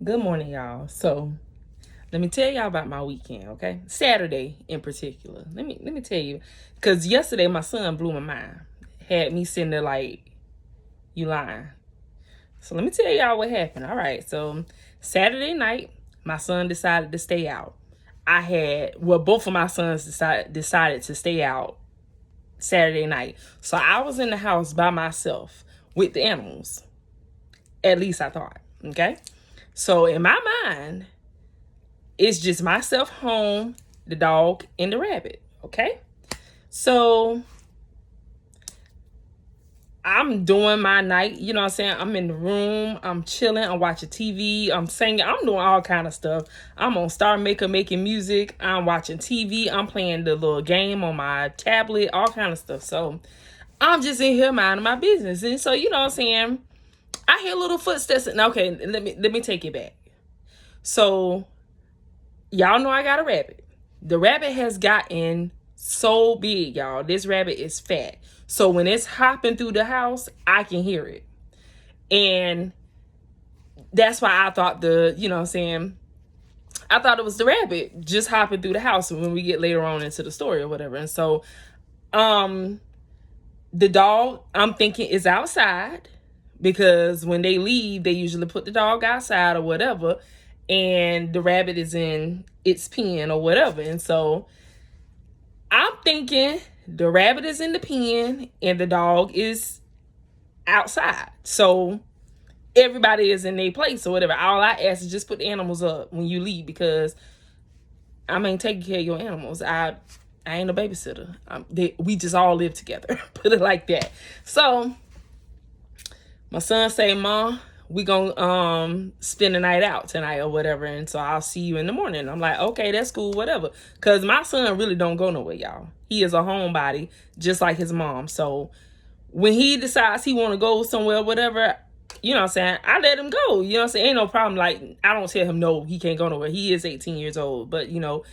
Good morning, y'all. So let me tell y'all about my weekend, okay? Saturday in particular. Let me tell you, because yesterday my son blew my mind. Had me sitting there like, you lying. So let me tell y'all what happened. All right. So Saturday night, my son decided to stay out. Both of my sons decided to stay out Saturday night. So I was in the house by myself with the animals. At least I thought. Okay. So in my mind, it's just myself home, the dog, and the rabbit. Okay. So I'm doing my night, you know what I'm saying? I'm in the room, I'm chilling, I'm watching TV, I'm singing, I'm doing all kind of stuff. I'm on Star Maker making music, I'm watching TV, I'm playing the little game on my tablet, all kind of stuff. So I'm just in here minding my business. And so, you know what I'm saying? I hear little footsteps. And okay, let me take it back. So y'all know I got a rabbit. The rabbit has gotten so big, y'all. This rabbit is fat. So when it's hopping through the house, I can hear it. And that's why I thought you know what I'm saying? I thought it was the rabbit just hopping through the house when we get later on into the story or whatever. And so, the dog, I'm thinking, is outside because when they leave, they usually put the dog outside or whatever. And the rabbit is in its pen or whatever. And so I'm thinking the rabbit is in the pen and the dog is outside. So everybody is in their place or whatever. All I ask is just put the animals up when you leave because I ain't taking care of your animals. I ain't a babysitter. We just all live together. Put it like that. So my son say, "Mom, we gonna spend the night out tonight or whatever, and so I'll see you in the morning." I'm like, okay, that's cool, whatever. Cause my son really don't go nowhere, y'all. He is a homebody, just like his mom. So when he decides he wanna go somewhere, whatever, you know what I'm saying, I let him go. You know what I'm saying? Ain't no problem. Like, I don't tell him no, he can't go nowhere. He is 18 years old, but you know,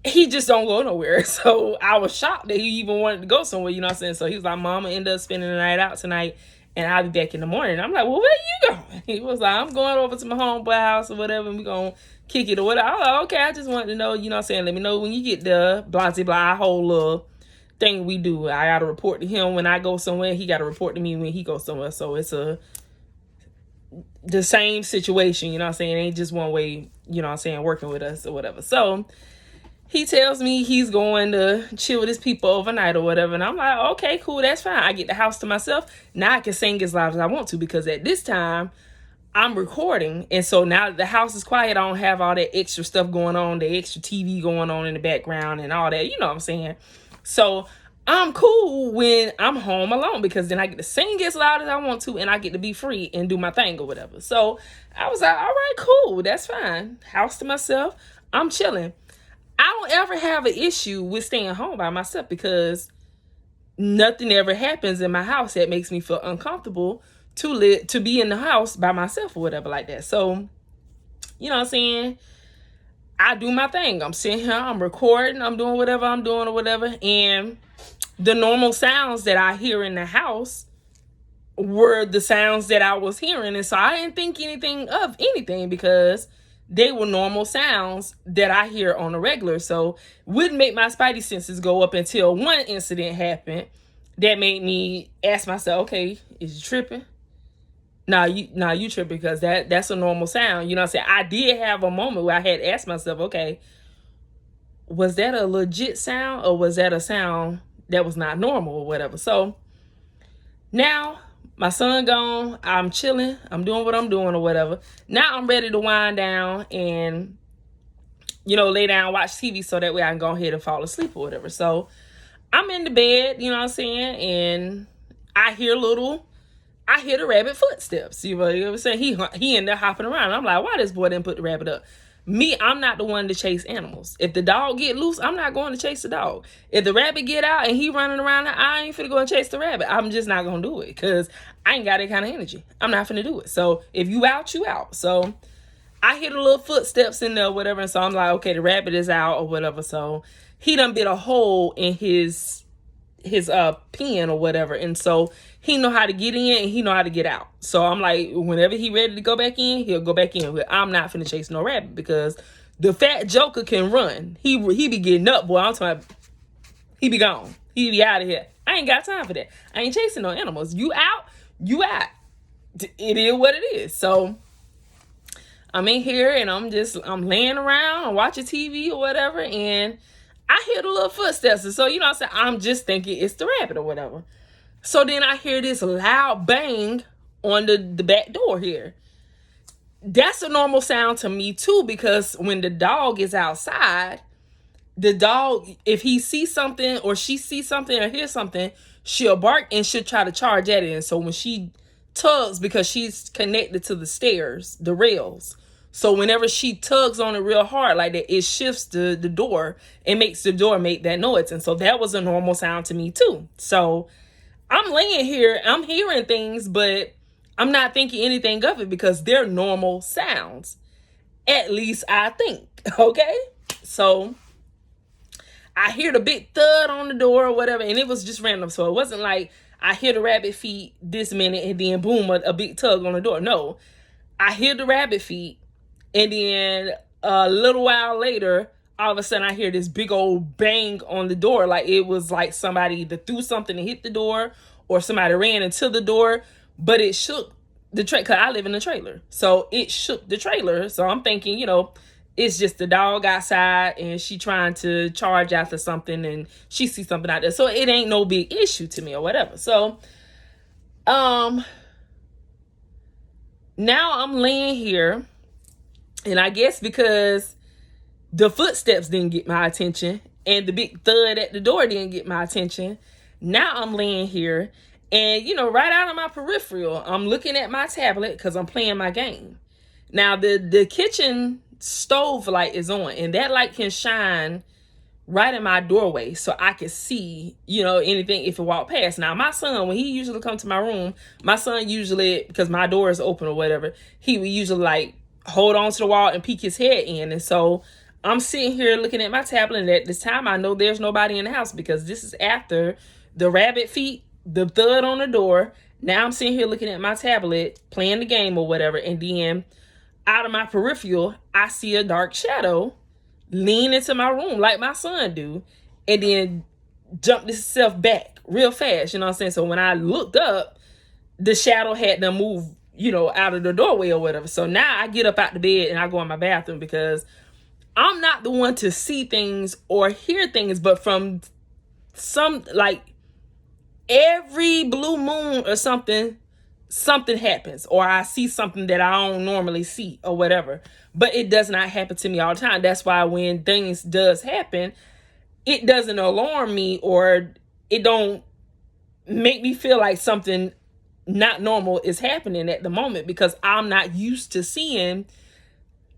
he just don't go nowhere. So I was shocked that he even wanted to go somewhere, you know what I'm saying? So he was like, "Mama, end up spending the night out tonight and I'll be back in the morning." I'm like, "Well, where you going?" He was like, "I'm going over to my homeboy house or whatever and we gonna kick it or whatever." I was like, "Okay, I just wanted to know, you know what I'm saying? Let me know when you get there, blah, blah, blah, whole little thing we do. I gotta report to him when I go somewhere. He gotta report to me when he goes somewhere. So it's the same situation, you know what I'm saying? It ain't just one way, you know what I'm saying, working with us or whatever." So he tells me he's going to chill with his people overnight or whatever. And I'm like, okay, cool, that's fine. I get the house to myself. Now I can sing as loud as I want to because at this time, I'm recording. And so now that the house is quiet, I don't have all that extra stuff going on, the extra TV going on in the background and all that. You know what I'm saying? So I'm cool when I'm home alone because then I get to sing as loud as I want to and I get to be free and do my thing or whatever. So I was like, all right, cool, that's fine. House to myself. I'm chilling. I don't ever have an issue with staying home by myself because nothing ever happens in my house that makes me feel uncomfortable to be in the house by myself or whatever like that. So, you know what I'm saying? I do my thing. I'm sitting here, I'm recording, I'm doing whatever I'm doing or whatever. And the normal sounds that I hear in the house were the sounds that I was hearing. And so I didn't think anything of anything because they were normal sounds that I hear on a regular. So wouldn't make my spidey senses go up until one incident happened that made me ask myself, okay, is you tripping? You tripping because that's a normal sound. You know what I'm saying? I did have a moment where I had asked myself, okay, was that a legit sound or was that a sound that was not normal or whatever? So now my son gone, I'm chilling, I'm doing what I'm doing or whatever. Now I'm ready to wind down and, you know, lay down, watch TV so that way I can go ahead and fall asleep or whatever. So I'm in the bed, you know what I'm saying? And I hear the rabbit footsteps. You know what I'm saying? He in there hopping around. I'm like, why this boy didn't put the rabbit up? Me, I'm not the one to chase animals. If the dog get loose, I'm not going to chase the dog. If the rabbit get out and he running around, I ain't finna go and chase the rabbit. I'm just not gonna do it because I ain't got that kind of energy. I'm not finna do it. So if you out, you out. So I hear the little footsteps in there or whatever. And so I'm like, okay, the rabbit is out or whatever. So he done bit a hole in his his pen or whatever, and so he know how to get in and he know how to get out. So I'm like, whenever he ready to go back in, he'll go back in. But I'm not finna chase no rabbit because the fat joker can run. He be getting up, boy. I'm talking about, he be gone. He be out of here. I ain't got time for that. I ain't chasing no animals. You out, you out. It is what it is. So I'm in here and I'm laying around, I'm watching TV or whatever, and I hear the little footsteps. And so, you know what I'm saying? I'm just thinking it's the rabbit or whatever. So then I hear this loud bang on the back door here. That's a normal sound to me too, because when the dog is outside, the dog, if he sees something or she sees something or hears something, she'll bark and she'll try to charge at it. And so when she tugs, because she's connected to the stairs, the rails, so whenever she tugs on it real hard like that, it shifts the door and makes the door make that noise. And so that was a normal sound to me too. So I'm laying here, I'm hearing things, but I'm not thinking anything of it because they're normal sounds. At least I think, okay? So I hear the big thud on the door or whatever, and it was just random. So it wasn't like I hear the rabbit feet this minute and then boom, a big tug on the door. No, I hear the rabbit feet, and then a little while later, all of a sudden I hear this big old bang on the door. Like it was like somebody either threw something and hit the door or somebody ran into the door, but it shook the trailer, because I live in a trailer. So it shook the trailer. So I'm thinking, you know, it's just the dog outside and she trying to charge after something and she sees something out there. So it ain't no big issue to me or whatever. So now I'm laying here, and I guess because the footsteps didn't get my attention and the big thud at the door didn't get my attention, now I'm laying here and, you know, right out of my peripheral, I'm looking at my tablet because I'm playing my game. Now the kitchen stove light is on, and that light can shine right in my doorway so I can see, you know, anything if it walk past. Now my son, when he usually come to my room, my son usually, because my door is open or whatever, he would usually like hold on to the wall and peek his head in. And so I'm sitting here looking at my tablet, and at this time I know there's nobody in the house because this is after the rabbit feet, the thud on the door. Now I'm sitting here looking at my tablet, playing the game or whatever, and then out of my peripheral, I see a dark shadow lean into my room like my son do, and then jump itself back real fast, you know what I'm saying? So when I looked up, the shadow had to move, you know, out of the doorway or whatever. So now I get up out the bed and I go in my bathroom because I'm not the one to see things or hear things, but from some, like every blue moon or something happens, or I see something that I don't normally see or whatever. But it does not happen to me all the time. That's why when things does happen, it doesn't alarm me or it don't make me feel like something not normal is happening at the moment, because I'm not used to seeing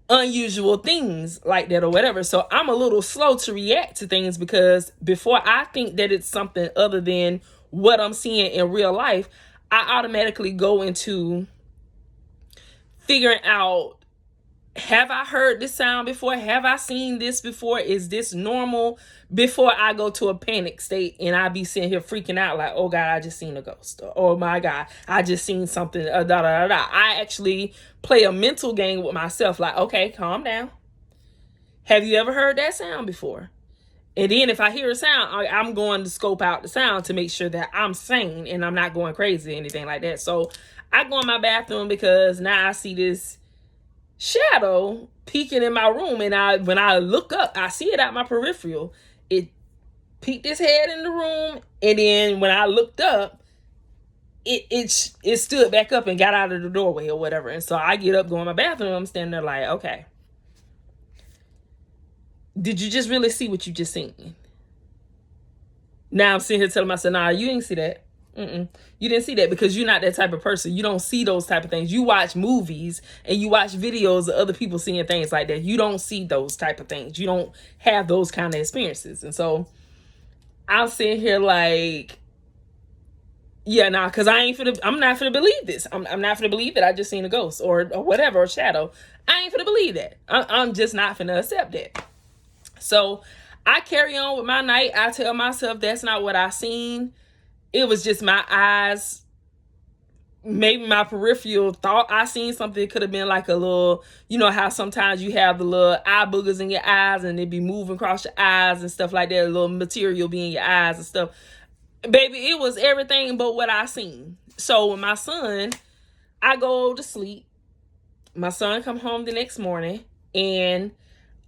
unusual things like that or whatever. So I'm a little slow to react to things, because before I think that it's something other than what I'm seeing in real life, I automatically go into figuring out, have I heard this sound before? Have I seen this before? Is this normal? Before I go to a panic state and I be sitting here freaking out like, oh God, I just seen a ghost. Or, oh my God, I just seen something. I actually play a mental game with myself like, okay, calm down. Have you ever heard that sound before? And then if I hear a sound, I'm going to scope out the sound to make sure that I'm sane and I'm not going crazy or anything like that. So I go in my bathroom because now I see this shadow peeking in my room, and when I look up, I see it out my peripheral. It peeked its head in the room, and then when I looked up, it stood back up and got out of the doorway or whatever. And so I get up, go in my bathroom, I'm standing there like, okay, did you just really see what you just seen? Now I'm sitting here telling myself, nah, you didn't see that. You didn't see that because you're not that type of person. You don't see those type of things. You watch movies and you watch videos of other people seeing things like that. You don't see those type of things. You don't have those kind of experiences. And so I'm sitting here like, yeah, nah, because I'm not finna believe this. I'm not finna believe that I just seen a ghost or whatever, or shadow. I ain't finna believe that. I'm just not finna accept that. So I carry on with my night. I tell myself that's not what I seen. It was just my eyes. Maybe my peripheral thought I seen something. It could have been like a little, you know how sometimes you have the little eye boogers in your eyes and they be moving across your eyes and stuff like that. A little material be in your eyes and stuff. Baby, it was everything but what I seen. So with my son, I go to sleep. My son come home the next morning and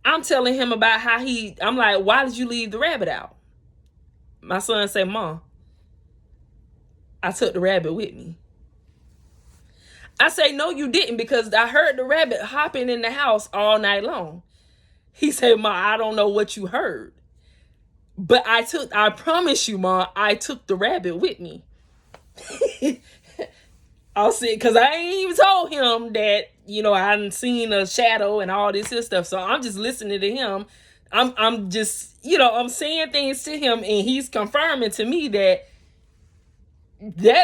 I'm telling him about how I'm like, why did you leave the rabbit out? My son said, Mom, I took the rabbit with me. I say, no, you didn't, because I heard the rabbit hopping in the house all night long. He said, Ma, I don't know what you heard. But I promise you, Ma, I took the rabbit with me. I'll say, because I ain't even told him that, you know, I hadn't seen a shadow and all this and stuff. So I'm just listening to him. I'm just, you know, I'm saying things to him and he's confirming to me that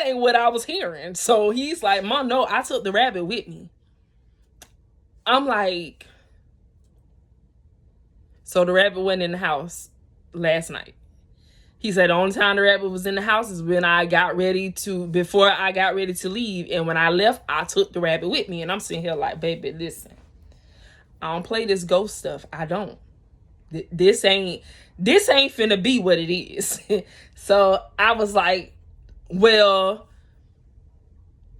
ain't what I was hearing. So he's like, Mom, no, I took the rabbit with me. I'm like, so the rabbit went in the house last night. He said the only time the rabbit was in the house is when before I got ready to leave. And when I left, I took the rabbit with me. And I'm sitting here like, baby, listen, I don't play this ghost stuff. I don't. This ain't finna be what it is. So I was like, well,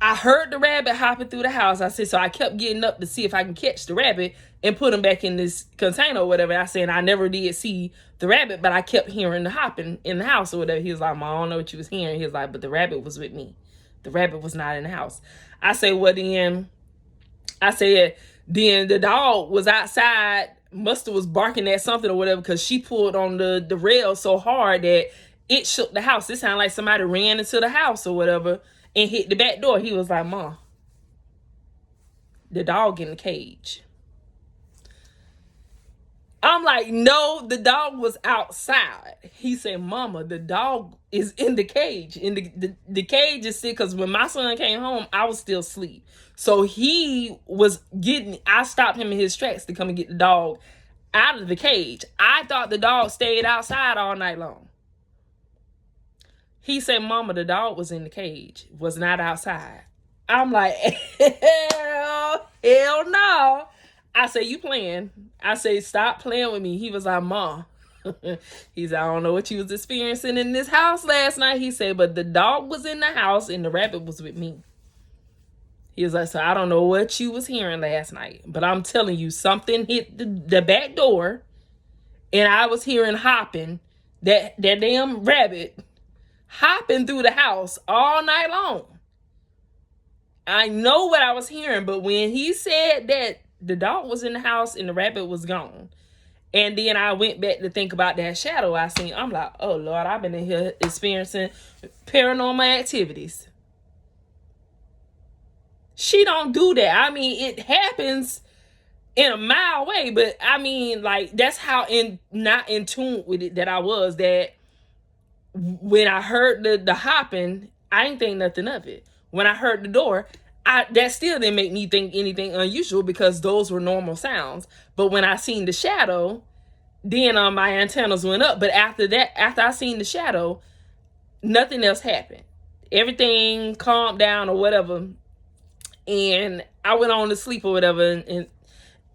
I heard the rabbit hopping through the house. I said, so I kept getting up to see if I can catch the rabbit and put him back in this container or whatever. I said, I never did see the rabbit, but I kept hearing the hopping in the house or whatever. He was like, Mom, I don't know what you was hearing. He was like, but the rabbit was with me. The rabbit was not in the house. I said, then the dog was outside, was barking at something or whatever, because she pulled on the rail so hard that it shook the house. It sounded like somebody ran into the house or whatever and hit the back door. He was like, Mom, the dog in the cage. I'm like, no, the dog was outside. He said, Mama, the dog is in the cage. And the cage is sick, because when my son came home, I was still asleep. So I stopped him in his tracks to come and get the dog out of the cage. I thought the dog stayed outside all night long. He said, Mama, the dog was in the cage, was not outside. I'm like, hell no. I say, you playing? I say, stop playing with me. He was like, Mom. He said, I don't know what you was experiencing in this house last night. He said, but the dog was in the house and the rabbit was with me. He was like, so I don't know what you was hearing last night, but I'm telling you, something hit the back door and I was hearing hopping, that damn rabbit hopping through the house all night long. I know what I was hearing, but when he said that the dog was in the house and the rabbit was gone, and then I went back to think about that shadow I seen, I'm like, oh Lord, I've been in here experiencing paranormal activities. She don't do that. I mean, it happens in a mile away, but I mean, like, that's how not in tune with it that I was, that when I heard the hopping, I didn't think nothing of it. When I heard the door, that still didn't make me think anything unusual, because those were normal sounds. But when I seen the shadow, then my antennas went up. But after I seen the shadow, nothing else happened. Everything calmed down or whatever. And I went on to sleep or whatever. And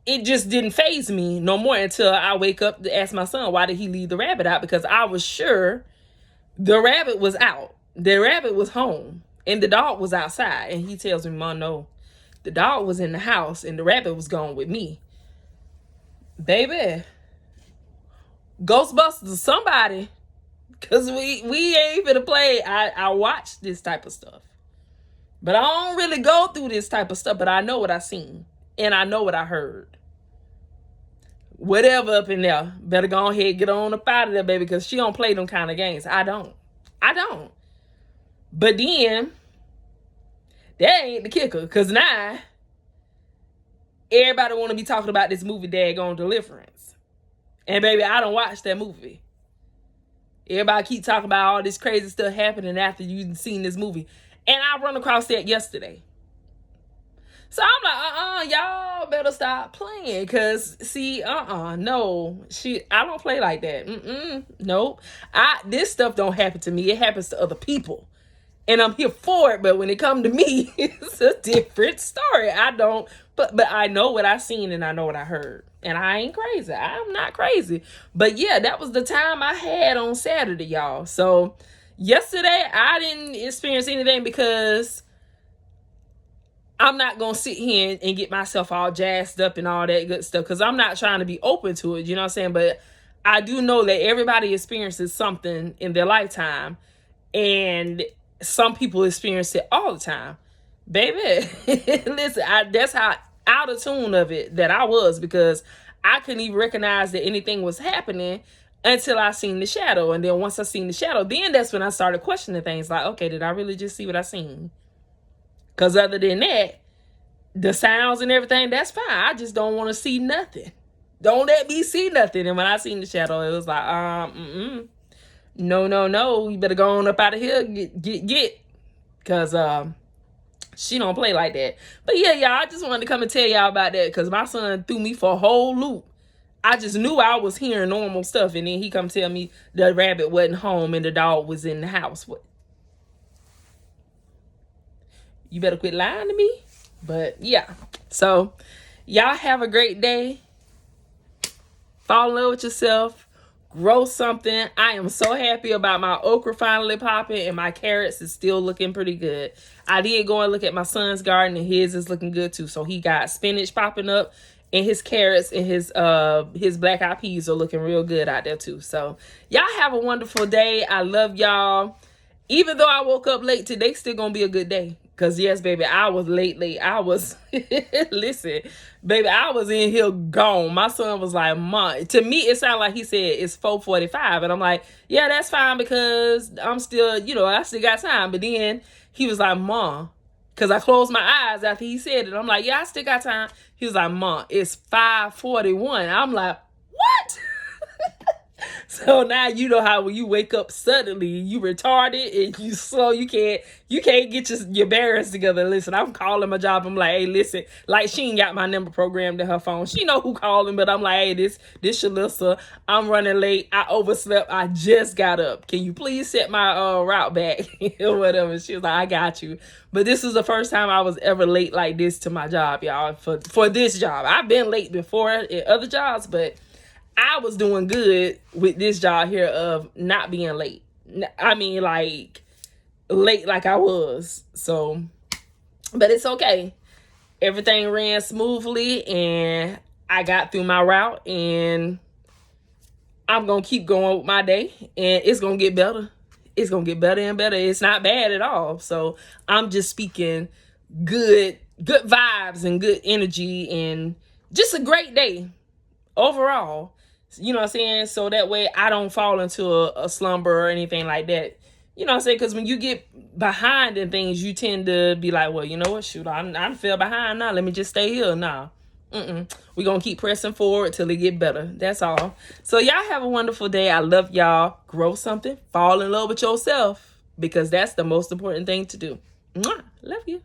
it just didn't faze me no more until I wake up to ask my son, why did he leave the rabbit out? Because I was sure the rabbit was out. The rabbit was home. And the dog was outside. And he tells me, Mom, no, the dog was in the house and the rabbit was gone with me. Baby, Ghostbusters or somebody. Because we ain't finna play. I watch this type of stuff. But I don't really go through this type of stuff. But I know what I seen. And I know what I heard. Whatever up in there. Better go ahead, get on up out of there, baby. Because she don't play them kind of games. I don't. But then, that ain't the kicker. Because now, everybody want to be talking about this movie, Daggone Deliverance. And baby, I don't watch that movie. Everybody keep talking about all this crazy stuff happening after you've seen this movie. And I run across that yesterday. So I'm like, y'all better stop playing. Cause see, no, I don't play like that. Nope. This stuff don't happen to me. It happens to other people. And I'm here for it, but when it come to me, it's a different story. I don't, but I know what I seen and I know what I heard. And I ain't crazy. I'm not crazy. But yeah, that was the time I had on Saturday, y'all. So yesterday, I didn't experience anything because I'm not going to sit here and get myself all jazzed up and all that good stuff because I'm not trying to be open to it. You know what I'm saying? But I do know that everybody experiences something in their lifetime. And some people experience it all the time. Baby, listen, that's how out of tune of it that I was, because I couldn't even recognize that anything was happening until I seen the shadow. And then once I seen the shadow, then that's when I started questioning things like, okay, did I really just see what I seen? Because other than that, the sounds and everything, that's fine. I just don't want to see nothing. Don't let me see nothing. And when I seen the shadow, it was like, no. You better go on up out of here. Get. Because she don't play like that. But yeah, y'all, I just wanted to come and tell y'all about that because my son threw me for a whole loop. I just knew I was hearing normal stuff, and then he come tell me the rabbit wasn't home and the dog was in the house. What? You better quit lying to me. But yeah. So y'all have a great day. Fall in love with yourself. Grow something. I am so happy about my okra finally popping, and my carrots is still looking pretty good. I did go and look at my son's garden, and his is looking good too. So he got spinach popping up, and his carrots and his black eyed peas are looking real good out there too. So y'all have a wonderful day. I love y'all. Even though I woke up late today, still gonna be a good day. Cause yes, baby, I was late. I was, listen, baby, I was in here gone. My son was like, Mom, to me, it sounded like he said it's 4:45. And I'm like, yeah, that's fine because I'm still, I still got time. But then he was like, Mom, cause I closed my eyes after he said it. I'm like, yeah, I still got time. He was like, Mom, it's 5:41. I'm like, what? So now you know how when you wake up suddenly, you retarded and you slow, you can't get your bearings together. Listen, I'm calling my job. I'm like, hey, listen, like she ain't got my number programmed in her phone. She know who calling, but I'm like, hey, this Shalissa, I'm running late. I overslept. I just got up. Can you please set my route back or whatever? She was like, I got you. But this is the first time I was ever late like this to my job, y'all, for this job. I've been late before at other jobs, but I was doing good with this job here of not being late. I mean, like, late like I was. So, but it's okay. Everything ran smoothly, and I got through my route, and I'm going to keep going with my day, and it's going to get better. It's going to get better and better. It's not bad at all. So, I'm just speaking good vibes and good energy and just a great day overall. You know what I'm saying? So that way I don't fall into a slumber or anything like that. You know what I'm saying? Because when you get behind in things, you tend to be like, well, you know what? Shoot, I fell behind now. Let me just stay here now. We're going to keep pressing forward till it get better. That's all. So y'all have a wonderful day. I love y'all. Grow something. Fall in love with yourself, because that's the most important thing to do. Mwah. Love you.